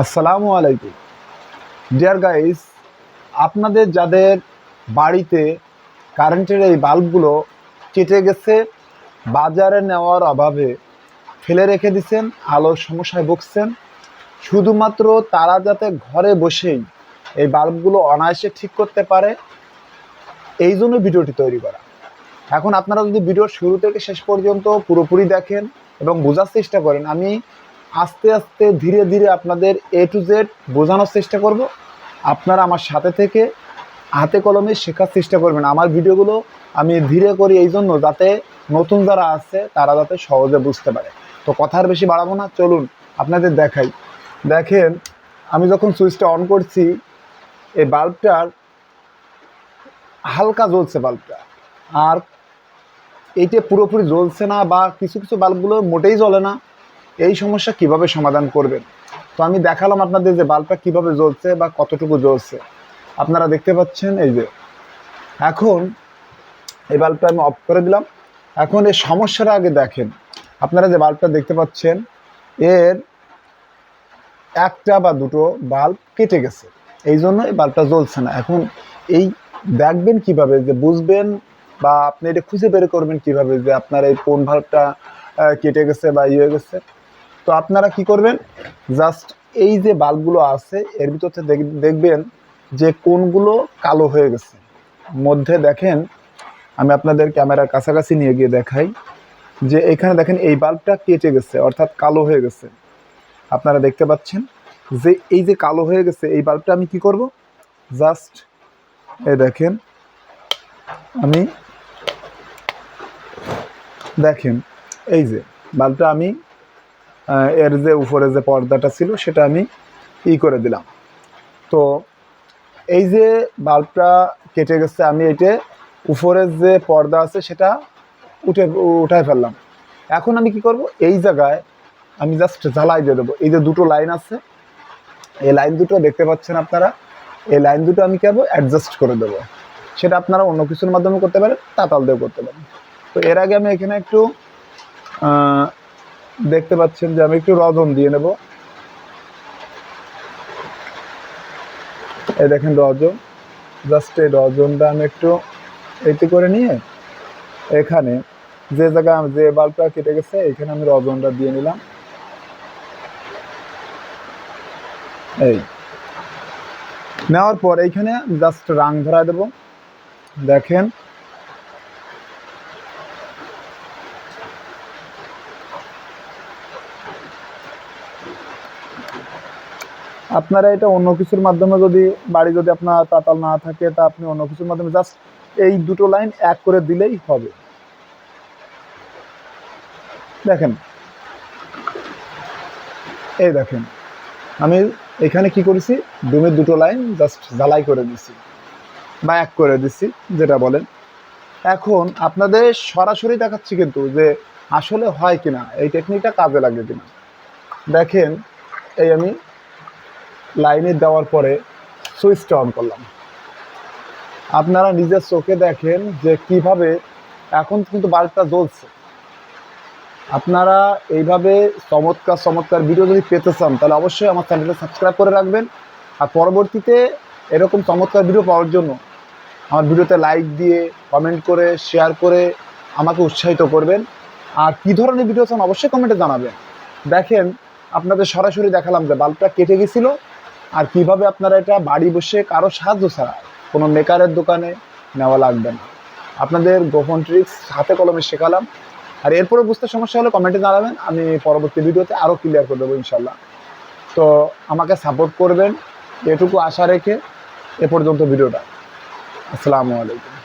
আসসালামু আলাইকুম deer guys, আপনাদের যাদের বাড়িতে কারেন্টের এই বাল্বগুলো কেটে গেছে, বাজারে নেওয়ার অভাবে ফেলে রেখে দিচ্ছেন, আলোর সমস্যায় ভুগছেন, শুধুমাত্র তারা যাতে ঘরে বসেই এই বাল্বগুলো অনায়াসে ঠিক করতে পারে, এই জন্য ভিডিওটি তৈরি করা। এখন আপনারা যদি ভিডিওর শুরু থেকে শেষ পর্যন্ত পুরোপুরি দেখেন এবং বোঝার চেষ্টা করেন, আমি আস্তে আস্তে ধীরে ধীরে আপনাদের A to Z বোঝানোর চেষ্টা করব। আপনারা আমার সাথে থেকে হাতে কলমে শেখার চেষ্টা করবেন। আমার ভিডিওগুলো আমি ধীরে করি এই জন্য, যাতে নতুন যারা আছে তারা যাতে সহজে বুঝতে পারে। তো কথা আর বেশি বাড়াবো না, চলুন আপনাদের দেখাই। দেখেন, আমি যখন সুইচটা অন করছি, এই বাল্বটার হালকা জ্বলছে বাল্বটা, আর এইটা পুরোপুরি জ্বলছে না, বা কিছু কিছু বাল্বগুলো মোটেই জ্বলে না। এই সমস্যা কিভাবে সমাধান করবেন, তো আমি দেখালাম আপনাদের যে বাল্বটা কিভাবে জ্বলছে বা কতটুকু জ্বলছে। আপনারা দেখতে পাচ্ছেন, এই যে এখন এই বাল্বটা আমি অফ করে দিলাম। এখন এই সমস্যাটা আগে দেখেন। আপনারা যে বাল্বটা দেখতে পাচ্ছেন, এর একটা বা দুটো বাল্ব কেটে গেছে, এই জন্য এই বাল্বটা জ্বলছে না। এখন এই দেখবেন কিভাবে, যে বুঝবেন বা আপনি এটা খুঁজে বের করবেন কিভাবে যে আপনার এই কোন বাল্বটা কেটে গেছে বা হয়ে গেছে। তো আপনারা কি করবেন, জাস্ট এই যে বাল্বগুলো আছে এর ভিতর থেকে দেখবেন যে কোনগুলো কালো হয়ে গেছে। মধ্যে দেখেন, আমি আপনাদের ক্যামেরার কাছাকাছি নিয়ে গিয়ে দেখাই, যে এখানে দেখেন এই বাল্বটা কেটে গেছে, অর্থাৎ কালো হয়ে গেছে। আপনারা দেখতে পাচ্ছেন যে এই যে কালো হয়ে গেছে এই বাল্বটা আমি কি করব, জাস্ট এই দেখেন, আমি দেখেন এই যে বাল্বটা আমি এর যে উপরে যে পর্দাটা ছিল সেটা আমি করে দিলাম। তো এই যে বাল্বটা কেটে গেছে, আমি এইটা উপরের যে পর্দা আছে সেটা উঠায় ফেললাম। এখন আমি কি করব, এই জায়গায় আমি জাস্ট জ্বালাই দিয়ে দেবো। এই যে দুটো লাইন আছে, এই লাইন দুটো দেখতে পাচ্ছেন আপনারা, এই লাইন দুটো আমি কি করবো, অ্যাডজাস্ট করে দেবো। সেটা আপনারা অন্য কিছুর মাধ্যমে করতে পারেন, তাতাল দিয়েও করতে পারেন। তো এর আগে আমি এখানে একটু দেখতে পাচ্ছেন যে আমি একটু রজন দিয়ে নেব। এই দেখেন রজন, জাস্ট এই রজনটা আমি একটু এটি করে নিয়ে এখানে যে জায়গায় যে বাল্বটা কেটে গেছে এখানে আমি রজনটা দিয়ে নিলাম। এই নেওয়ার পর এইখানে জাস্ট রাং ধরা দেব। দেখেন, আপনারা এটা অন্য কিছুর মাধ্যমে যদি বাড়ি যদি আপনার তাতাল না থাকে, তা আপনি অন্য কিছুর মাধ্যমে জাস্ট এই দুটো লাইন এক করে দিলেই হবে। দেখেন, এই দেখেন আমি এখানে কি করেছি, ডুমের দুটো লাইন জাস্ট জ্বালাই করে দিছি বা এক করে দিছি, যেটা বলেন। এখন আপনাদের সরাসরি দেখাচ্ছি কিন্তু যে আসলে হয় কিনা, এই টেকনিকটা কাজে লাগে কিনা। দেখেন, এই আমি লাইনে দেওয়ার পরে সুইচটা অন করলাম। আপনারা নিজের চোখে দেখেন যে কিভাবে এখন কিন্তু বাল্বটা জ্বলছে। আপনারা এইভাবে চমৎকার চমৎকার ভিডিও যদি পেতে চান, তাহলে অবশ্যই আমার চ্যানেলটা সাবস্ক্রাইব করে রাখবেন। আর পরবর্তীতে এরকম চমৎকার ভিডিও পাওয়ার জন্য আমার ভিডিওতে লাইক দিয়ে, কমেন্ট করে, শেয়ার করে আমাকে উৎসাহিত করবেন। আর কী ধরনের ভিডিও চান অবশ্যই কমেন্টে জানাবেন। দেখেন, আপনাদের সরাসরি দেখালাম যে বাল্বটা কেটে গেছিলো, আর কিভাবে আপনারা এটা বাড়ি বসে কারো সাহায্য ছাড়া, কোনো মেকারের দোকানে নেওয়া লাগবে না। আপনাদের গোপন ট্রিক্স হাতে কলমে শেখালাম। আর এরপরে বুঝতে সমস্যা হলে কমেন্টে জানাবেন, আমি পরবর্তী ভিডিওতে আরও ক্লিয়ার করে দেবো ইনশাল্লাহ। তো আমাকে সাপোর্ট করবেন, এটুকু আশা রেখে এ পর্যন্ত ভিডিওটা। আসসালামু আলাইকুম।